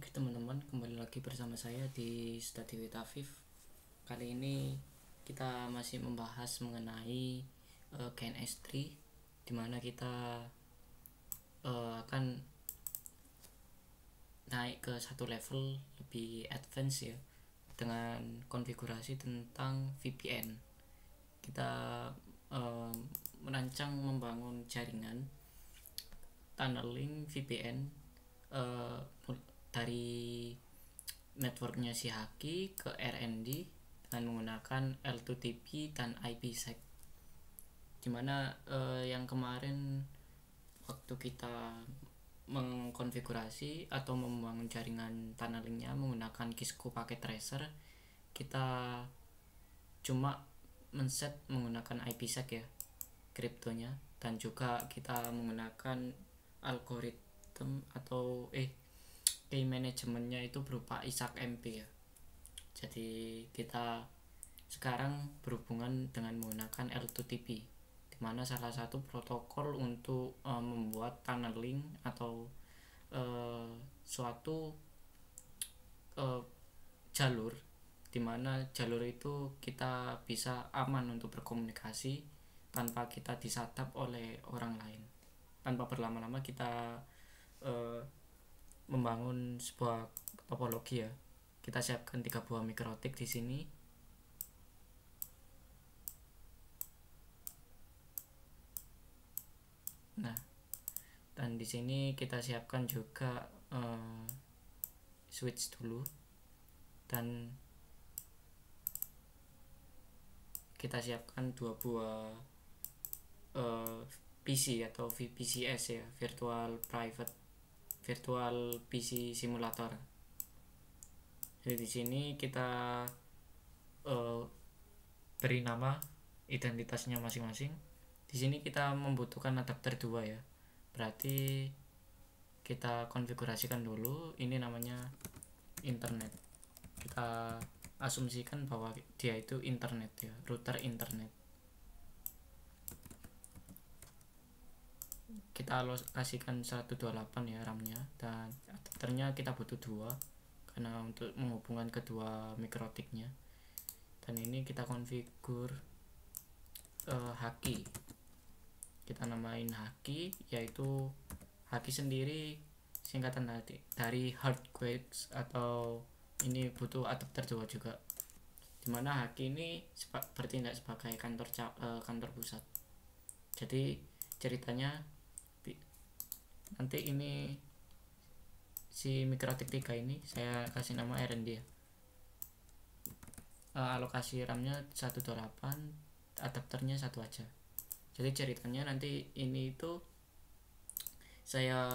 Oke teman-teman, kembali lagi bersama saya di Study with Afif. Kali ini kita masih membahas mengenai KNS3, dimana kita akan naik ke satu level lebih advance ya, dengan konfigurasi tentang VPN. Kita merancang membangun jaringan tunneling VPN dari networknya si Haki ke RND dengan menggunakan L2TP dan IPsec. Dimana yang kemarin waktu kita mengkonfigurasi atau membangun jaringan tunnelingnya menggunakan Kisco pakai tracer, kita cuma men-set menggunakan IPsec ya kriptonya, dan juga kita menggunakan algoritma atau key manajemennya itu berupa ISAC-MP ya. Jadi kita sekarang berhubungan dengan menggunakan L2TP, dimana salah satu protokol untuk membuat tunneling atau suatu jalur, dimana jalur itu kita bisa aman untuk berkomunikasi tanpa kita disadap oleh orang lain. Tanpa berlama-lama kita membangun sebuah topologi ya. Kita siapkan 3 buah mikrotik di sini. Nah, dan di sini kita siapkan juga switch dulu, dan kita siapkan 2 buah PC atau VPCS ya, virtual PC simulator. Jadi di sini kita beri nama identitasnya masing-masing. Di sini kita membutuhkan adapter 2 ya. Berarti kita konfigurasikan dulu, ini namanya internet. Kita asumsikan bahwa dia itu internet ya, router internet. Kita alokasikan 128 ya RAM-nya, dan adapternya kita butuh 2 karena untuk menghubungkan kedua mikrotiknya. Dan ini kita konfigur Haki. Kita namain Haki, yaitu Haki sendiri singkatan dari Hardquakes, atau ini butuh adapter 2 juga, dimana Haki ini bertindak sebagai kantor pusat. Jadi ceritanya nanti ini si mikrotik 3 ini saya kasih nama RND ya. Alokasi RAM-nya 128, adapternya 1 aja. Jadi ceritanya nanti ini itu saya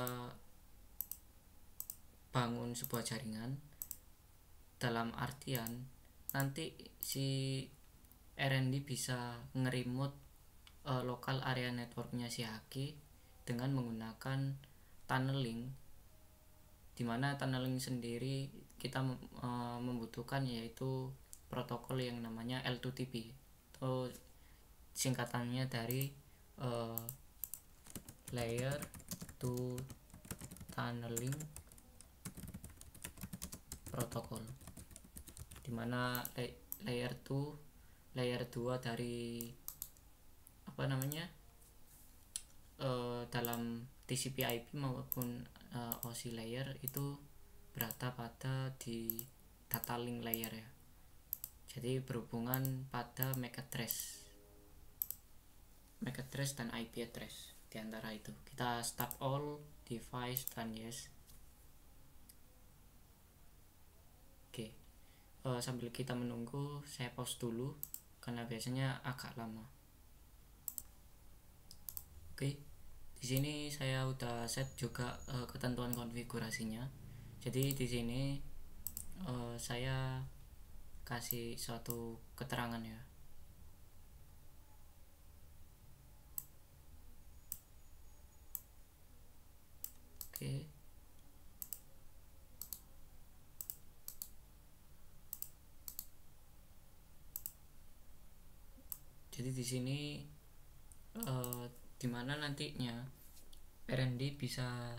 bangun sebuah jaringan, dalam artian nanti si RND bisa nge-remote lokal area networknya si Haki dengan menggunakan tunneling, dimana tunneling sendiri kita membutuhkan yaitu protokol yang namanya L2TP, atau singkatannya dari layer 2 tunneling protokol, dimana layer 2 dari dalam TCP/IP maupun OSI layer itu berada pada di data link layer ya. Jadi berhubungan pada MAC address dan IP address. Di antara itu kita stop all device dan yes. Oke. Sambil kita menunggu, saya pause dulu karena biasanya agak lama. Oke. Di sini saya udah set juga ketentuan konfigurasinya. Jadi di sini saya kasih suatu keterangan ya. Oke. Jadi di sini dimana nantinya RND bisa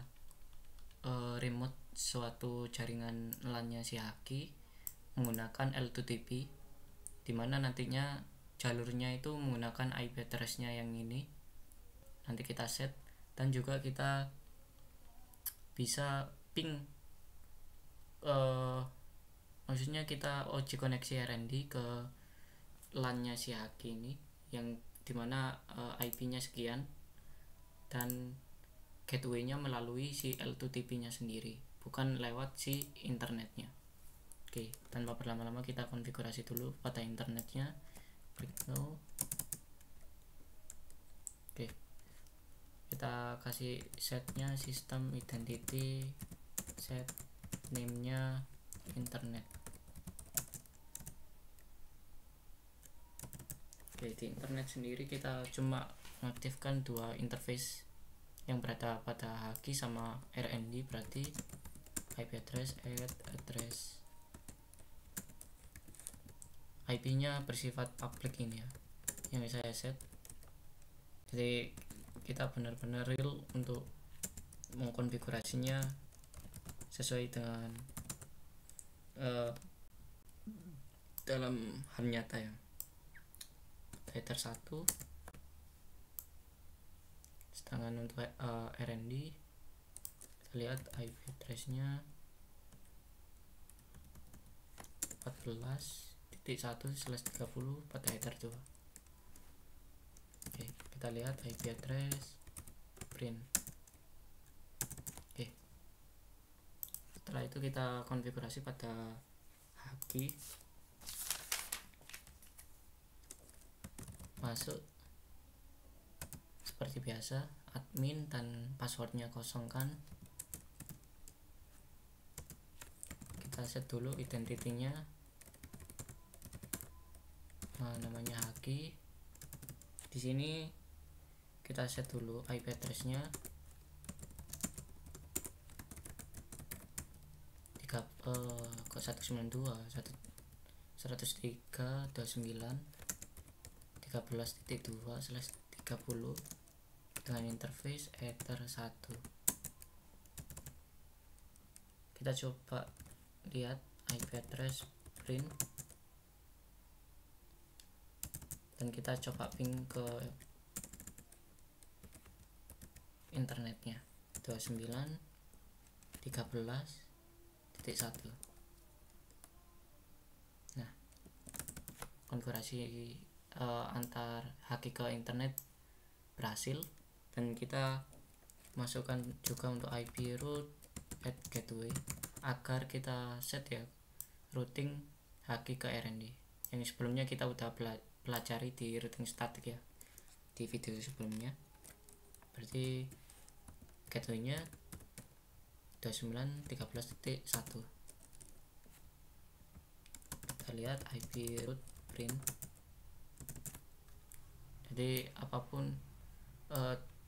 remote suatu jaringan LAN-nya si Haki menggunakan L2TP, dimana nantinya jalurnya itu menggunakan IP address-nya yang ini nanti kita set, dan juga kita bisa ping maksudnya kita OJ koneksi RND ke LAN-nya si Haki ini yang dimana IP-nya sekian, dan gateway-nya melalui si L2TP-nya sendiri, bukan lewat si internetnya. Oke, tanpa berlama-lama kita konfigurasi dulu pada internetnya. Oke, kita kasih setnya sistem identity, set name-nya internet. Oke, di internet sendiri kita cuma mengaktifkan dua interface yang berada pada Haki sama RND, berarti IP address, address. IP-nya bersifat public ini ya, yang saya set. Jadi kita benar-benar real untuk mengkonfigurasinya sesuai dengan dalam hal nyata ya. Header 1, sedangkan untuk RND kita lihat IP address-nya 14.1/30 pada header 2. Oke, kita lihat IP address print. Oke, setelah itu kita konfigurasi pada Haki. Masuk seperti biasa, admin dan passwordnya kosongkan. Kita set dulu identitinya, namanya Haki. Di sini kita set dulu IP address-nya 192.13.2/30 dengan interface Ether 1. Kita coba lihat IP address print dan kita coba ping ke internetnya 29.13.1. Nah, konfigurasi antar Haki ke internet berhasil, dan kita masukkan juga untuk IP root at gateway agar kita set ya routing Haki ke RND yang sebelumnya kita udah pelajari di routing static ya di video sebelumnya. Berarti gateway-nya 29.13.1. kita lihat IP root print. Jadi apapun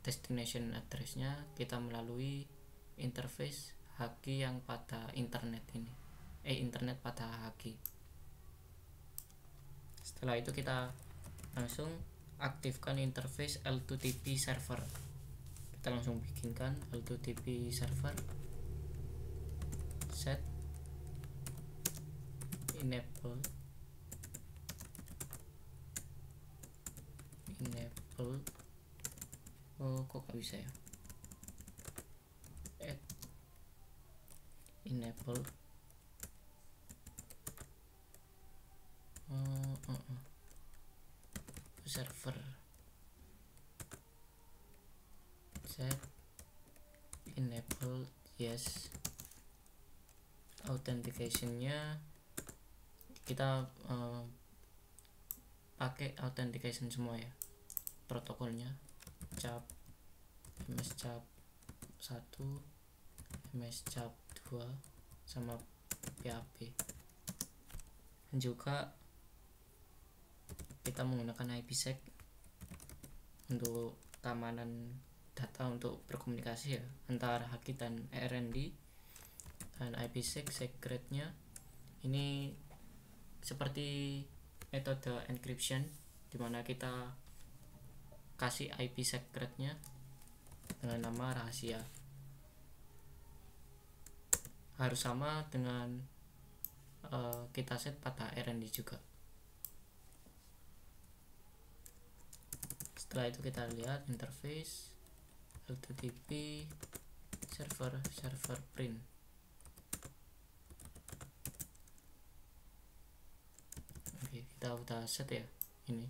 destination address-nya kita melalui interface Haki yang pada internet ini, internet pada Haki. Setelah itu kita langsung aktifkan interface L2TP server. Kita langsung bikinkan L2TP server, set enable kok gak bisa ya, add enable server, set enable yes. Authentication-nya kita pakai authentication semua ya, protokolnya cap MS cap 1, MS cap 2 sama PHP, dan juga kita menggunakan IPsec untuk keamanan data untuk berkomunikasi ya antara Haki dan RND. Dan IPsec secretnya ini seperti metode encryption dimana kita kasih IP secretnya dengan nama rahasia. harus sama dengan kita set pada RND juga. Setelah itu kita lihat interface L2TP server print. Oke, kita udah set ya ini.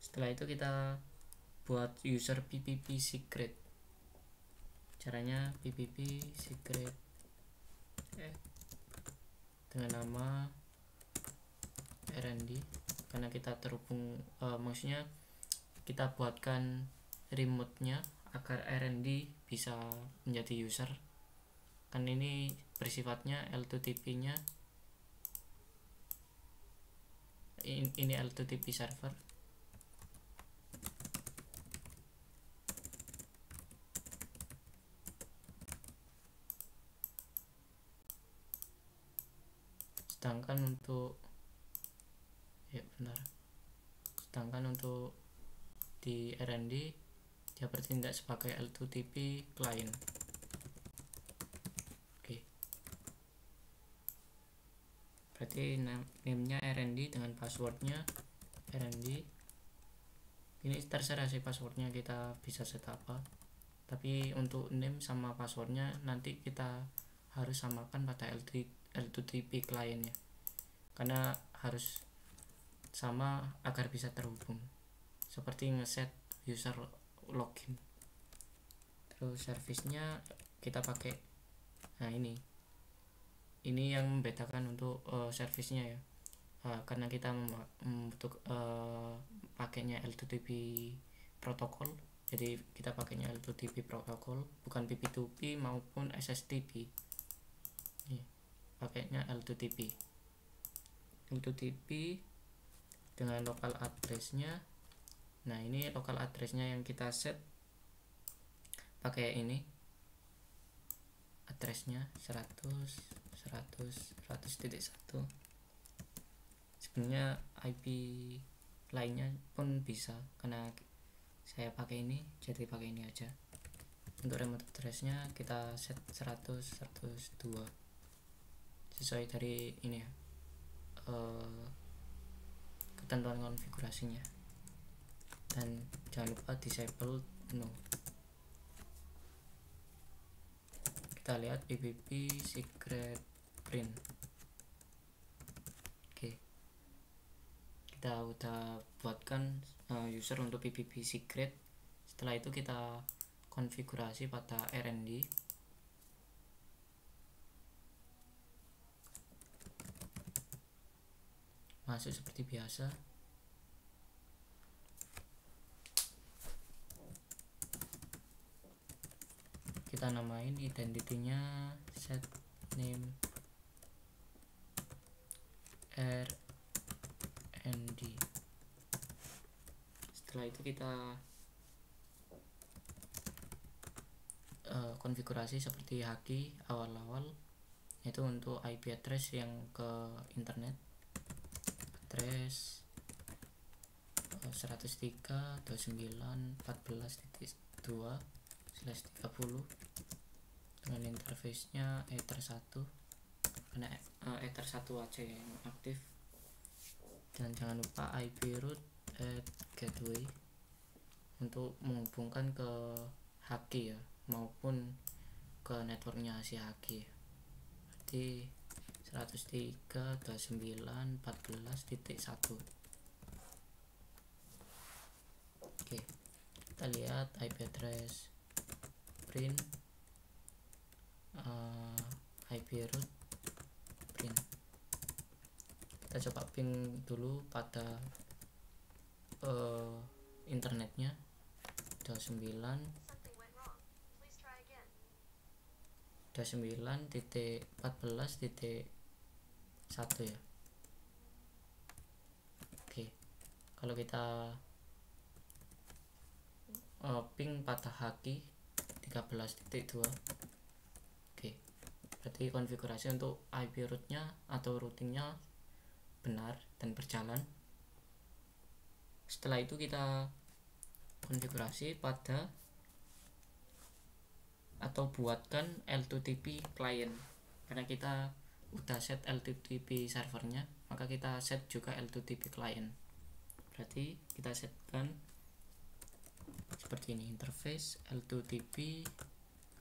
Setelah itu kita buat user PPP secret. Caranya PPP secret dengan nama RND, karena kita terhubung maksudnya kita buatkan remote-nya agar RND bisa menjadi user. Kan ini bersifatnya L2TP nya ini L2TP server. Sedangkan untuk di RND dia bertindak sebagai L2TP client. Oke. Berarti name-nya RND dengan passwordnya RND. Ini terserah sih passwordnya, kita bisa set apa. Tapi untuk name sama passwordnya nanti kita harus samakan pada L2TP client ya, karena harus sama agar bisa terhubung, seperti ngeset user login. Terus service-nya kita pakai, nah ini yang membedakan untuk service-nya ya, karena kita pakainya L2TP protokol, jadi kita pakainya L2TP protokol, bukan PP2P maupun SSTP. Pakainya L2TP dengan local address-nya. Nah, ini local address-nya yang kita set pakai ini address-nya 100.100.100.1. Sebenarnya IP lainnya pun bisa, karena saya pakai ini jadi pakai ini aja. Untuk remote address-nya kita set 100.102 sesuai dari ini ya, ketentuan konfigurasinya. Dan jangan lupa disable no. Kita lihat PPP secret print. Oke, kita udah buatkan user untuk PPP secret. Setelah itu kita konfigurasi pada RND. Masuk seperti biasa. Kita namain identity-nya set name RND. Setelah itu kita konfigurasi seperti haki awal-awal, yaitu untuk IP address yang ke internet, address 103.29.14.2/30 dengan interface-nya Ether1, karena Ether1 aja yang aktif. Dan jangan lupa IP root gateway untuk menghubungkan ke haki ya, maupun ke networknya si haki. Berarti 103.29.14.1. Oke, kita lihat IP address print, IP root print. Kita coba ping dulu pada internetnya 29.14.1 ya. Oke, kalau kita ping pada haki 13.2. Oke, berarti konfigurasi untuk IP rootnya atau routingnya benar dan berjalan. Setelah itu kita konfigurasi pada atau buatkan L2TP client. karena kita udah set L2TP servernya, maka kita set juga L2TP client. Berarti kita setkan seperti ini, interface L2TP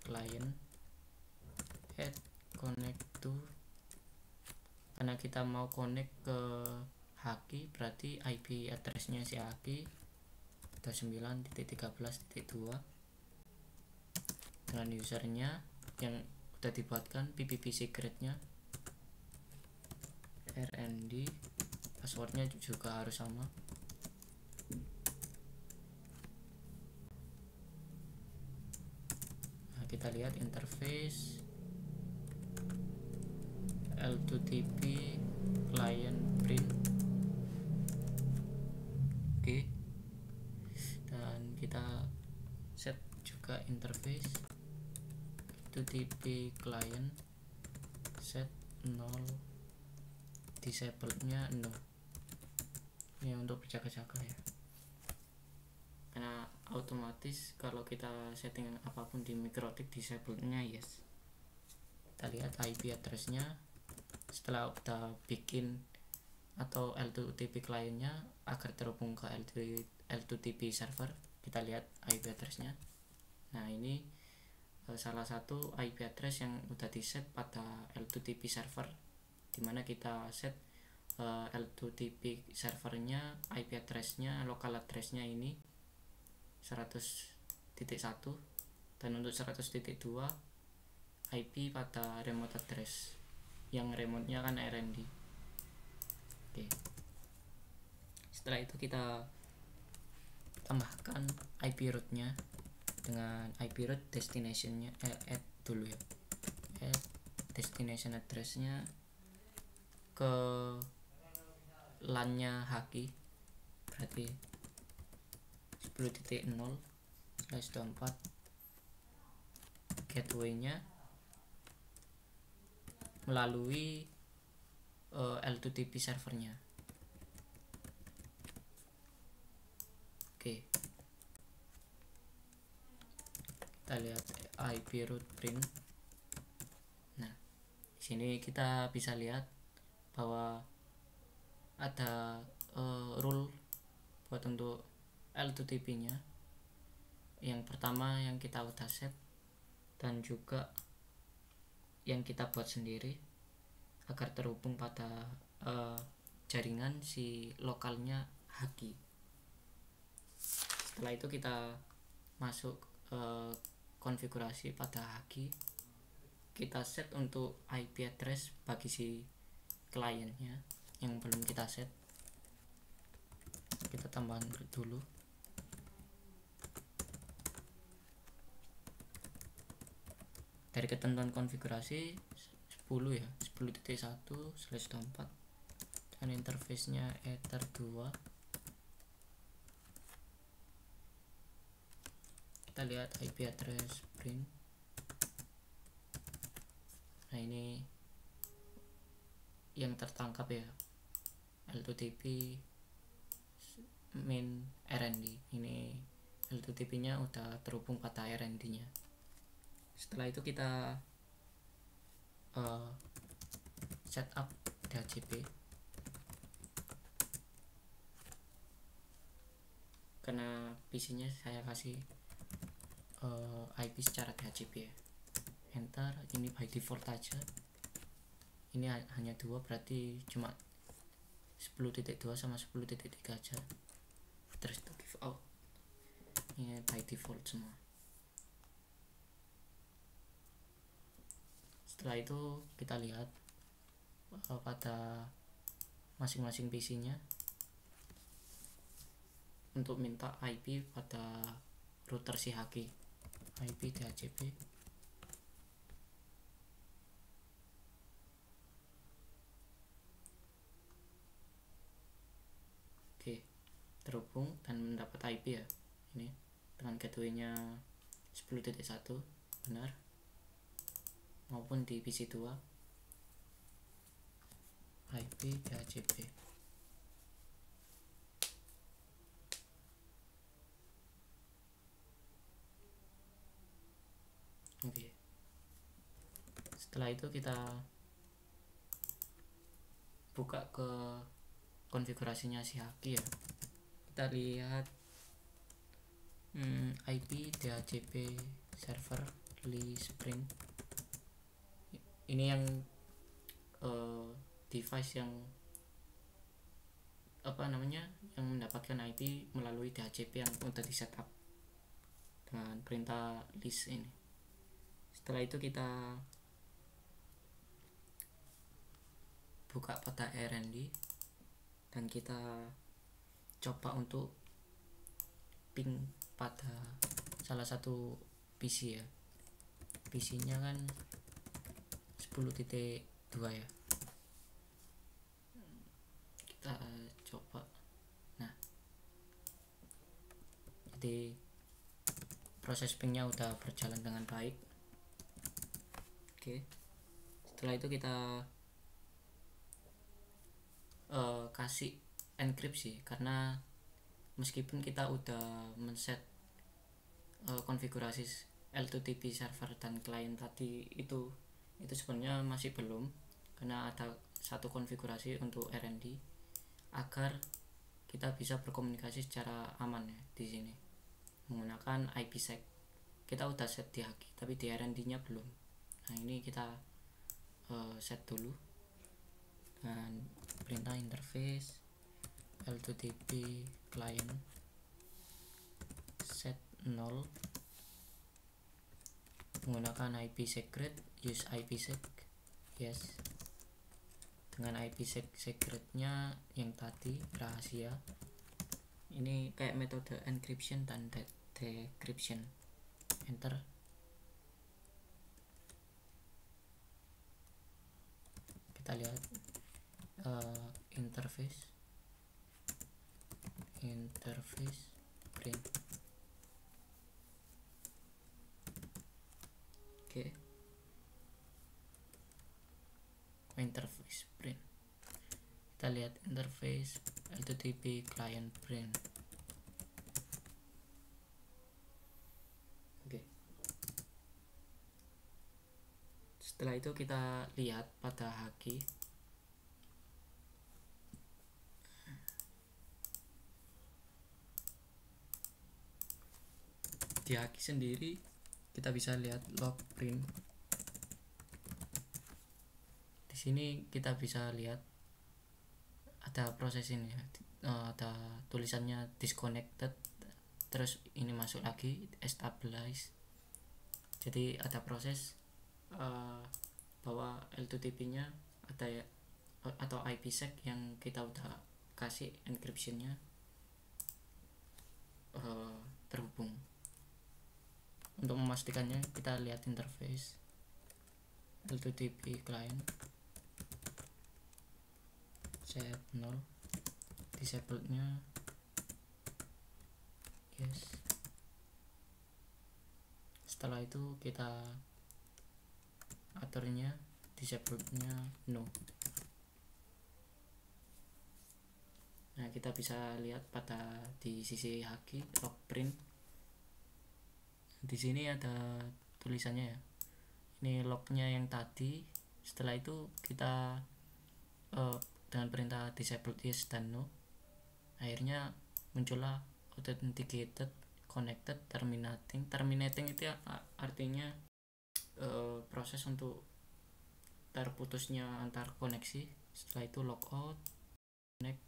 client add connect to, karena kita mau connect ke Haki, berarti IP addressnya si Haki 29.13.2 dengan usernya yang udah dibuatkan, PPP secretnya RND, passwordnya juga harus sama. Nah, kita lihat interface L2TP client print. Oke. Dan kita set juga interface L2TP client set 0, disable nya 0. Ini untuk berjaga-jaga ya, karena otomatis kalau kita setting apapun di MikroTik, disable nya yes. Kita lihat IP addressnya setelah udah bikin atau L2TP clientnya agar terhubung ke L2TP server. Kita lihat IP addressnya. Nah, ini salah satu IP address yang udah di set pada L2TP server, dimana kita set L2TP servernya IP addressnya, local addressnya ini 100.1, dan untuk 100.2 IP pada remote address, yang remote-nya kan RND. Oke. Setelah itu kita tambahkan IP root-nya dengan IP root destination-nya, add dulu ya, add destination address-nya ke LAN-nya Haki, berarti 10.0/24, gateway-nya melalui L2TP servernya. Oke. Kita lihat IP root print. Nah, di sini kita bisa lihat bahwa ada rule buat untuk L2TP-nya. Yang pertama yang kita udah set, dan juga yang kita buat sendiri agar terhubung pada jaringan si lokalnya Haki. Setelah itu kita masuk konfigurasi pada Haki, kita set untuk IP address bagi si kliennya yang belum kita set. Kita tambahkan dulu. Dari ketentuan konfigurasi 10 ya, 10.1/24, dan interface-nya Ether 2. Kita lihat IP address print. Nah, ini yang tertangkap ya, L2TP main RND. Ini L2TP nya udah terhubung pada RND nya. Setelah itu kita setup DHCP, karena PC nya saya kasih IP secara DHCP ya. Enter. Ini by default aja, ini hanya 2, berarti cuma 10.2 sama 10.3 aja. Terus to give out, ini by default semua. Setelah itu kita lihat pada masing-masing PC nya untuk minta IP pada router si Haki, IP DHCP. Oke, terhubung dan mendapat IP ya, ini dengan gateway-nya 10.1 benar, maupun di PC 2 IP DHCP. Oke. Setelah itu kita buka ke konfigurasinya si Haki ya. Kita lihat IP DHCP server sprint. Ini yang device yang yang mendapatkan IP melalui DHCP yang udah di setup dengan perintah list ini. Setelah itu kita buka pada RND dan kita coba untuk ping pada salah satu PC ya. PC nya kan 10.2 ya, kita coba. Nah, jadi proses pingnya udah berjalan dengan baik. Oke, setelah itu kita kasih enkripsi, karena meskipun kita udah men-set konfigurasi L2TP server dan klien tadi itu sebenarnya masih belum, karena ada satu konfigurasi untuk RND agar kita bisa berkomunikasi secara aman ya di sini menggunakan IPsec. Kita udah set di Haki tapi di RND-nya belum. Nah, ini kita set dulu dengan perintah interface L2TP client set 0 menggunakan IP secret, use IPsec, yes. Dengan IPsec secretnya yang tadi rahasia, ini kayak metode encryption dan decryption. Enter. Kita lihat interface print. Oke. Interface print. Kita lihat interface L2TP client print. Oke. Setelah itu kita lihat pada Haki. Di Haki sendiri kita bisa lihat log print. Di sini kita bisa lihat ada proses ini ya, ada tulisannya disconnected, terus ini masuk lagi stabilize. Jadi ada proses bahwa L2TP nya ada ya, atau IPsec yang kita udah kasih encryptionnya terhubung. Untuk memastikannya kita lihat interface L2TP client set 0, disable nya yes. Setelah itu kita aturnya disable nya no. Nah, kita bisa lihat pada di sisi Haki log print. Di sini ada tulisannya ya. Ini lognya yang tadi. Setelah itu kita dengan perintah disable yes dan no, akhirnya muncullah authenticated connected terminating itu ya, artinya proses untuk terputusnya antar koneksi. Setelah itu logout connect.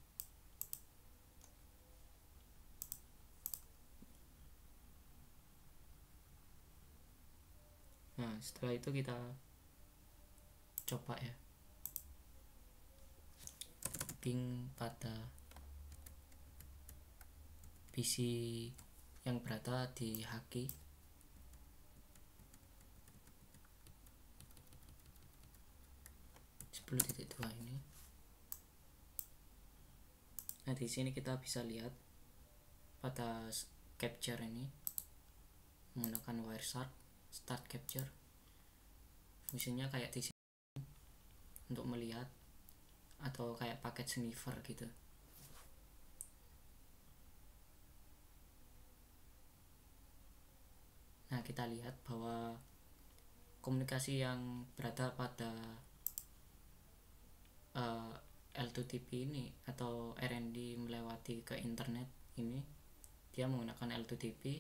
Nah, setelah itu kita coba ya ping pada PC yang berada di Haki. ini. Nah, di sini kita bisa lihat pada capture ini menggunakan Wireshark start capture. Fungsinya kayak di sini untuk melihat atau kayak paket sniffer gitu. Nah, kita lihat bahwa komunikasi yang berada pada L2TP ini atau RND melewati ke internet ini, dia menggunakan L2TP,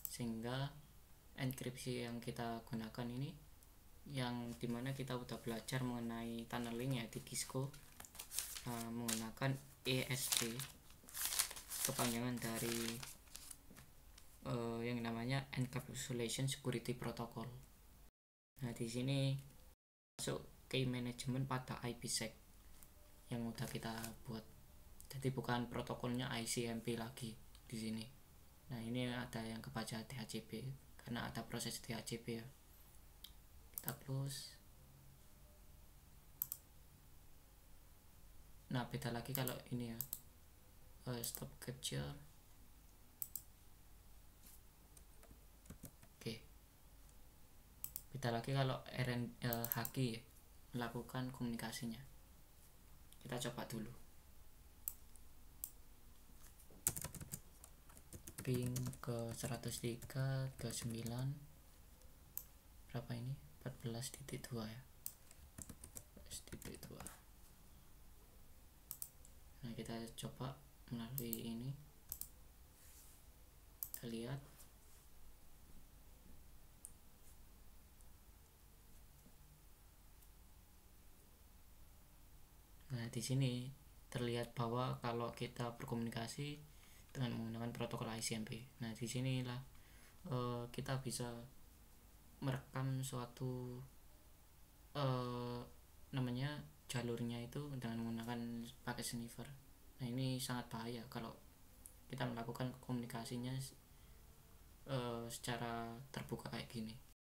sehingga enkripsi yang kita gunakan ini, yang dimana kita udah belajar mengenai tunneling ya di Cisco, menggunakan ESP, kepanjangan dari yang namanya Encapsulation Security Protocol. Nah, di sini masuk key management pada IPsec yang udah kita buat. Jadi bukan protokolnya ICMP lagi di sini. Nah, ini ada yang kebaca DHCP karena ada proses DHCP ya. Kita close. Nah, beda lagi kalau ini ya, stop capture. Oke, beda lagi kalau Haki melakukan komunikasinya. Kita coba dulu. Ping ke 103.29 berapa ini? 14.2 ya. 14.2. Nah, kita coba melalui ini. Kita lihat. Nah, di sini terlihat bahwa kalau kita berkomunikasi dengan menggunakan protokol ICMP. Nah, di sinilah kita bisa merekam suatu namanya jalurnya itu dengan menggunakan pakai sniffer. Nah, ini sangat bahaya kalau kita melakukan komunikasinya secara terbuka kayak gini.